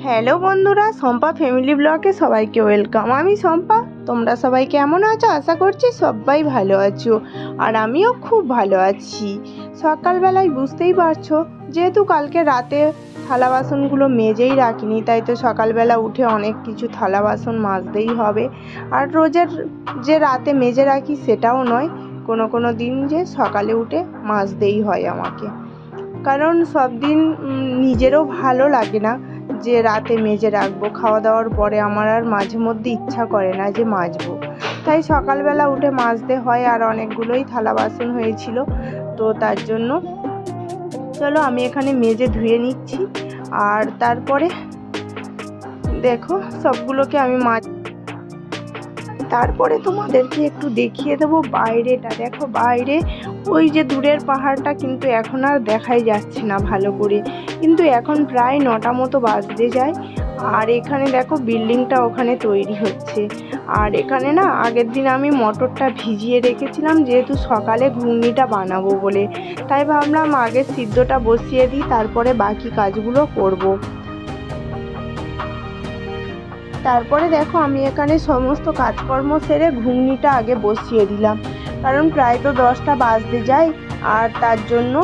Hello বন্ধুরা, Shampa family ব্লগে সবাইকে ওয়েলকাম। আমি শম্পা। তোমরা সবাই কেমন আছো? আশা করছি সবাই ভালো আছো, আর আমিও খুব ভালো আছি। সকালবেলায় বুঝতেই পারছো, যেহেতু কালকে রাতে থালা বাসনগুলো মেজেই রাখিনি, তাই তো সকালবেলা উঠে অনেক কিছু থালা বাসন মাজতেই হবে। আর রোজের যে রাতে মেজে রাখি সেটাও নয়, কোনো কোনো দিন যে সকালে উঠে মাজতেই হয় আমাকে, কারণ সব দিন নিজেরও ভালো লাগে না যে রাতে মেজে রাখবো। খাওয়া দাওয়ার পরে আমার আর মাঝে মধ্যে ইচ্ছা করে না যে মাজবো, তাই সকালবেলা উঠে মাজতে হয়। আর অনেকগুলোই থালা বাসন হয়েছিল, তো তার জন্য চলো আমি এখানে মেজে ধুয়ে নিচ্ছি। আর তারপরে দেখো সবগুলোকে আমি তারপরে তোমাদেরকে একটু দেখিয়ে দেবো বাইরেটা। দেখো বাইরে ওই যে দূরের পাহাড়টা কিন্তু এখন আর দেখাই যাচ্ছে না ভালো করে, কিন্তু এখন প্রায় 9টা মতো বাজতে যায়। আর এখানে দেখো বিল্ডিংটা ওখানে তৈরি হচ্ছে। আর এখানে না আগের দিন আমি মটরটা ভিজিয়ে রেখেছিলাম, যেহেতু সকালে ঘুগনিটা বানাবো বলে, তাই ভাবলাম আগে সিদ্ধটা বসিয়ে দিই, তারপরে বাকি কাজগুলো করব। তারপরে দেখো আমি এখানে সমস্ত কাজকর্ম সেরে ঘুগনিটা আগে বসিয়ে দিলাম, কারণ প্রায় তো 10টা বাজতে যায়। আর তার জন্য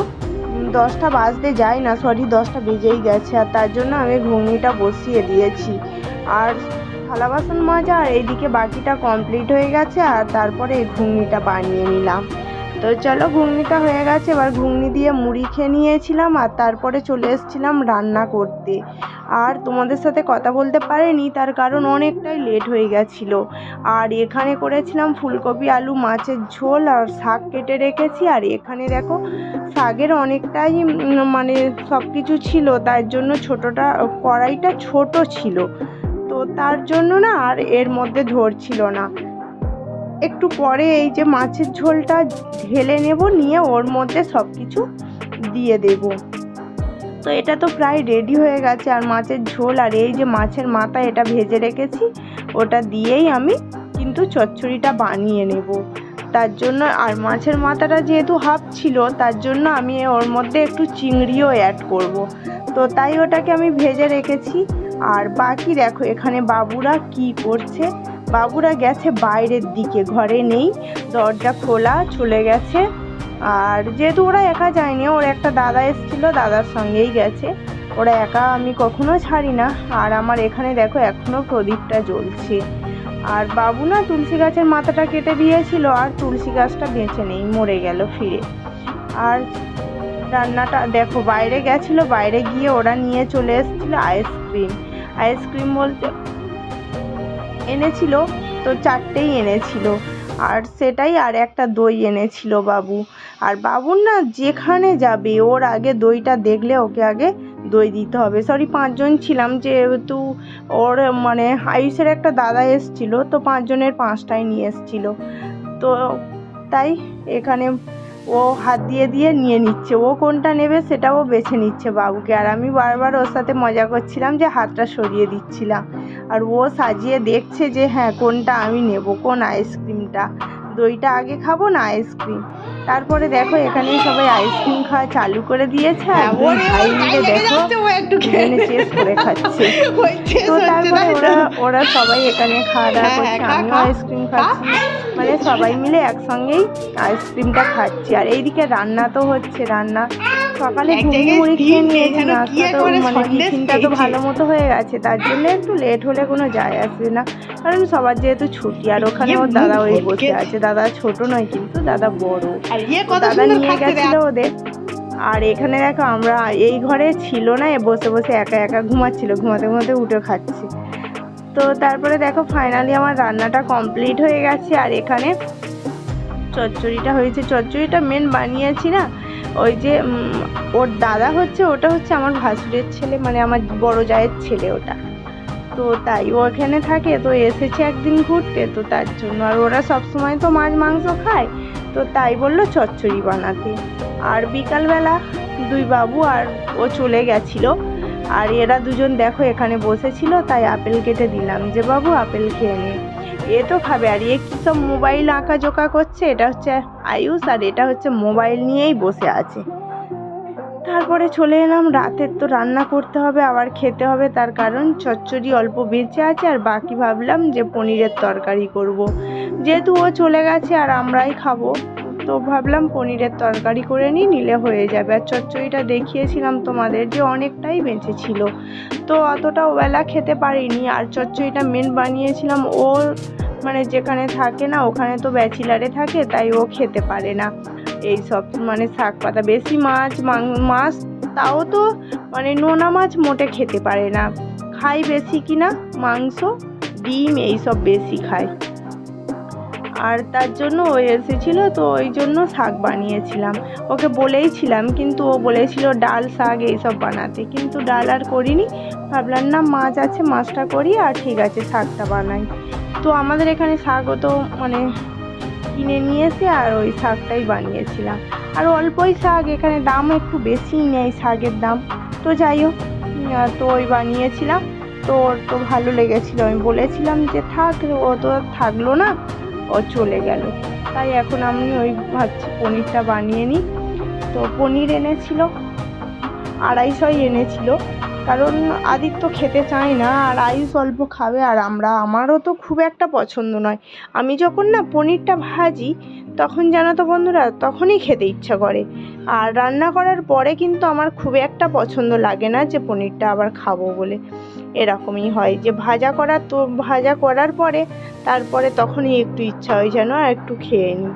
10টা বাজতে যায় না, 10টা বেজেই গেছে, আর তার জন্য আমি ঘুগনিটা বসিয়ে দিয়েছি। আর থালা বাসন মাজা আর এইদিকে বাকিটা কমপ্লিট হয়ে গেছে। আর তারপরে এই ঘুগনিটা বানিয়ে নিলাম। তো চলো ঘুগনিটা হয়ে গেছে, এবার ঘুগনি দিয়ে মুড়ি খেয়ে নিয়েছিলাম। আর তারপরে চলে এসেছিলাম রান্না করতে। আর তোমাদের সাথে কথা বলতে পারিনি, তার কারণ অনেকটাই লেট হয়ে গেছিলো। আর এখানে করেছিলাম ফুলকপি আলু মাছের ঝোল, আর শাক কেটে রেখেছি। আর এখানে দেখো শাকের অনেকটাই মানে সব কিছু ছিল, তার জন্য কড়াইটা ছোট ছিল, তো তার জন্য না আর এর মধ্যে ধরছিল না। একটু পরে এই যে মাছের ঝোলটা ঢেলে নেব, নিয়ে ওর মধ্যে সব কিছু দিয়ে দেব। তো এটা তো প্রায় রেডি হয়ে গেছে। আর মাছের ঝোল আর এই যে মাছের মাথা এটা ভেজে রেখেছি, ওটা দিয়েই আমি কিন্তু চচ্চড়িটা বানিয়ে নেব। তার জন্য আর মাছের মাথাটা যেহেতু হাফ ছিল, তার জন্য আমি ওর মধ্যে একটু চিংড়িও অ্যাড করব। তো তাই ওটাকে আমি ভেজে রেখেছি। আর বাকি দেখো এখানে বাবুরা কি করছে। বাবুরা গেছে বাইরের দিকে, ঘরে নেই, দরজা খোলা, চলে গেছে। আর যেহেতু ওরা একা যায়নি, ওর একটা দাদা এসেছিলো, দাদার সঙ্গেই গেছে। ওরা একা আমি কখনো ছাড়ি না। আর আমার এখানে দেখো এখনো প্রদীপটা জ্বলছে। আর বাবু না তুলসী গাছের মাথাটা কেটে দিয়েছিল, আর তুলসী গাছটা বেঁচে নেই, মরে গেল ফিরে। আর রান্নাটা দেখো বাইরে গেছিলো, বাইরে গিয়ে ওরা নিয়ে চলে এসেছিলো আইসক্রিম বলতে এনেছিল, তো 4টেই এনেছিল। আর সেটাই, আর একটা দই এনেছিল বাবু। আর বাবুর না যেখানে যাবে ওর আগে দইটা দেখলে ওকে আগে দই দিতে হবে। 5জন ছিলাম, যেহেতু ওর মানে আয়ুষের একটা দাদা এসছিল, তো 5জনের 5টাই নিয়ে এসছিল। তো তাই এখানে ও হাত দিয়ে দিয়ে নিয়ে নিচ্ছে, ও কোনটা নেবে সেটাও বেছে নিচ্ছে বাবুকে। আর আমি বারবার ওর সাথে মজা করছিলাম যে হাতটা সরিয়ে দিচ্ছিলাম। আর ও সাজিয়ে দেখছে যে হ্যাঁ কোনটা আমি নেব, কোন আইসক্রিমটা, দইটা আগে খাবো না আইসক্রিম। তারপরে দেখো এখানে সবাই আইসক্রিম খাওয়া চালু করে দিয়েছে। আর দুই ভাই মিলে দেখো দুজনে চেস করে খাচ্ছে। তো তারপরে ওরা সবাই এখানে খাওয়া দাওয়া করছে, আমিও আইসক্রিম খাচ্ছি, মানে সবাই মিলে একসঙ্গেই আইসক্রিমটা খাচ্ছি। আর এইদিকে রান্না তো হচ্ছে, রান্না সকালে ঘুগনি মুড়ি খেয়ে নিয়েছি, নাস্তা তো মানে টিফিনটা তো ভালো মতো হয়ে গেছে, তার জন্য একটু লেট হলে কোনো যায় আসে না, কারণ সবার যেহেতু ছুটি। আর ওখানে ওর দাদা ওই বসে আছে, দাদা ছোট নয় কিন্তু দাদা বড়, দাদা নিয়ে গেছিল ওদের। আর এখানে দেখো আমরা এই ঘরে ছিল না, বসে বসে একা একা ঘুমাচ্ছিল, ঘুমাতে ঘুমাতে উঠে খাচ্ছে। তো তারপরে দেখো ফাইনালি আমার রান্নাটা কমপ্লিট হয়ে গেছে। আর এখানে চচ্চড়িটা হয়েছে, চচ্চড়িটা মেন বানিয়েছি না ওই যে ওর দাদা হচ্ছে, ওটা হচ্ছে আমার ভাসুরের ছেলে, মানে আমার বড় জায়ের ছেলে ওটা। তো তাই ও এখানে থাকে, তো এসেছে একদিন ঘুরতে, তো তার জন্য। আর ওরা সবসময় তো মাছ মাংস খায়, তো তাই বললো চচ্চড়ি বানাতে। আর বিকালবেলা দুই বাবু আর ও চলে গেছিলো। আর এরা দুজন দেখো এখানে বসেছিল, তাই আপেল কেটে দিলাম যে বাবু আপেল খেয়ে নে, এ তো খাবে। আর এ কী সব মোবাইল আঁকাঝোঁকা করছে, এটা হচ্ছে আয়ুষ, আর এটা হচ্ছে মোবাইল নিয়েই বসে আছে। তারপরে চলে এলাম, রাতের তো রান্না করতে হবে, আবার খেতে হবে, তার কারণ চচ্চড়ি অল্প বেঁচে আছে আর বাকি ভাবলাম যে পনিরের তরকারি করব। যেহেতু ও চলে গেছে আর আমরাই খাবো, তো ভাবলাম পনিরের তরকারি করে নিলে হয়ে যাবে। আর চচ্চড়িটা দেখিয়েছিলাম তোমাদের যে অনেকটাই বেঁচে ছিল, তো অতটা ওবেলা খেতে পারিনি। আর চচ্চড়িটা মেন বানিয়েছিলাম ওর মানে যেখানে থাকে না, ওখানে তো ব্যাচেলারে থাকে, তাই ও খেতে পারে না এই সব মানে শাক পাতা, বেশি মাছ তাও তো মানে নোনা মাছ মোটে খেতে পারে না, খায় বেশি কিনা মাংস ডিম এইসব বেশি খায়। আর তার জন্য ও এসেছিল, তো ওই জন্য শাক বানিয়েছিলাম, ওকে বলেইছিলাম, কিন্তু ও বলেছিল ডাল শাক এইসব বানাতে, কিন্তু ডাল আর করিনি। ভাবলাম না মাছ আছে, মাছটা করি আর ঠিক আছে শাকটা বানাই। তো আমাদের এখানে শাকও তো মানে কিনে নিয়ে এসে আর ওই শাকটাই বানিয়েছিলাম। আর অল্পই শাক, এখানে দাম একটু বেশিই নেয় শাকের দাম, তো যাই হোক, তো ওই বানিয়েছিলাম। তো ওর তো ভালো লেগেছিলো, আমি বলেছিলাম যে থাক, ও তো থাকলো না, ও চলে গেল। তাই এখন আমি ওই ভাবছি পনিরটা বানিয়ে নিই। তো পনির এনেছিল 250 এনেছিল, কারণ আদিত্য খেতে চায় না আর আয়ুষ অল্প খাবে, আর আমারও তো খুব একটা পছন্দ নয়। আমি যখন না পনিরটা ভাজি তখন জানো তো বন্ধুরা, তখনই খেতে ইচ্ছা করে, আর রান্না করার পরে কিন্তু আমার খুব একটা পছন্দ লাগে না যে পনিরটা আবার খাবো বলে। এরকমই হয় যে ভাজা করার পরে তারপরে তখনই একটু ইচ্ছা হয় যেন আর একটু খেয়ে নিই।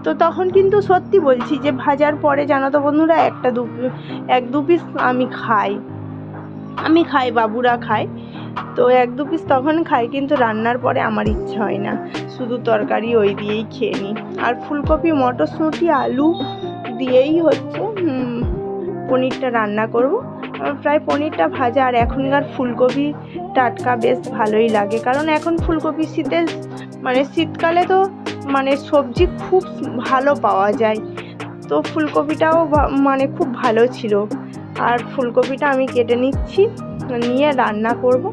তো তখন কিন্তু সত্যি বলছি যে ভাজার পরে জানো তো বন্ধুরা, এক দু পিস আমি খাই, বাবুরা খায়, তো 1-2 পিস তখন খাই, কিন্তু রান্নার পরে আমার ইচ্ছা হয় না, শুধু তরকারি ওই দিয়েই খেয়ে নিই। আর ফুলকপি মটরশুঁটি আলু দিয়েই হচ্ছে পনিরটা রান্না করব। প্রায় পনিরটা ভাজা, আর এখনকার ফুলকপি টাটকা বেশ ভালোই লাগে, কারণ এখন ফুলকপি শীতকালে তো মানে সবজি খুব ভালো পাওয়া যায়, তো ফুলকপিটাও মানে খুব ভালো ছিল। আর ফুলকপিটা আমি কেটে নিচ্ছি, নিয়ে রান্না করব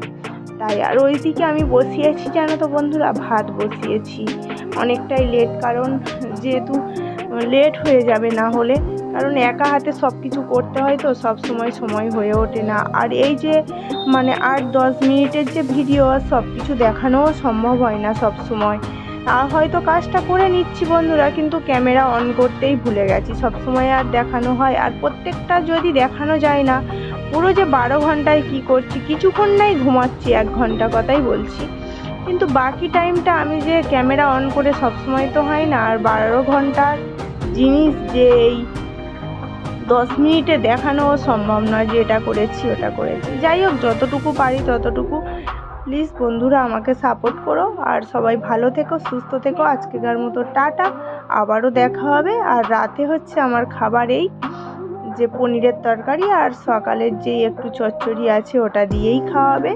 তাই। আর ওইদিকে আমি বসিয়েছি জানো তো বন্ধুরা, ভাত বসিয়েছি অনেকটাই লেট, কারণ যেহেতু লেট হয়ে যাবে না হলে, কারণ একা হাতে সব কিছু করতে হয়, তো সব সময় হয়ে ওঠে না। আর এই যে মানে 8-10 মিনিটের যে ভিডিও, সব কিছু দেখানোও সম্ভব হয় না সব সময়। হয়তো কাজটা করে নিচ্ছি বন্ধুরা, কিন্তু ক্যামেরা অন করতেই ভুলে গেছি, সব সময় আর দেখানো হয়, আর প্রত্যেকটা যদি দেখানো যায় না, পুরো যে 12 ঘন্টায় কি করছি, কিছুক্ষণ নাই ঘুমাচ্ছি 1 ঘন্টা, কথাই বলছি, কিন্তু বাকি টাইমটা আমি যে ক্যামেরা অন করে সব সময় তো হয় না। আর 12 ঘন্টার জিনিস যে এই 10 মিনিটে দেখানোও সম্ভব নয় যে এটা করেছি ওটা করেছি। যাই হোক, যতটুকু পারি ততটুকু। প্লিজ বন্ধুরা আমাকে সাপোর্ট করো, আর সবাই ভালো থেকো, সুস্থ থেকো। আজকেকার মতো টাটা, আবারও দেখা হবে। আর রাতে হচ্ছে আমার খাবার এই যে পনিরের তরকারি, আর সকালের যেই একটু চচ্চড়ি আছে ওটা দিয়েই খাওয়াবে,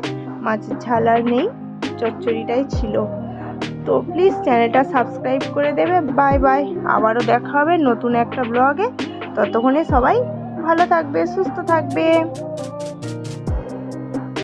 মাছের ঝাল আর নেই, চচ্চড়িটাই ছিল। তো প্লিজ চ্যানেলটা সাবস্ক্রাইব করে দেবে। বাই বাই, আবারও দেখা হবে নতুন একটা ব্লগে। ততক্ষণে সবাই ভালো থাকবে, সুস্থ থাকবে।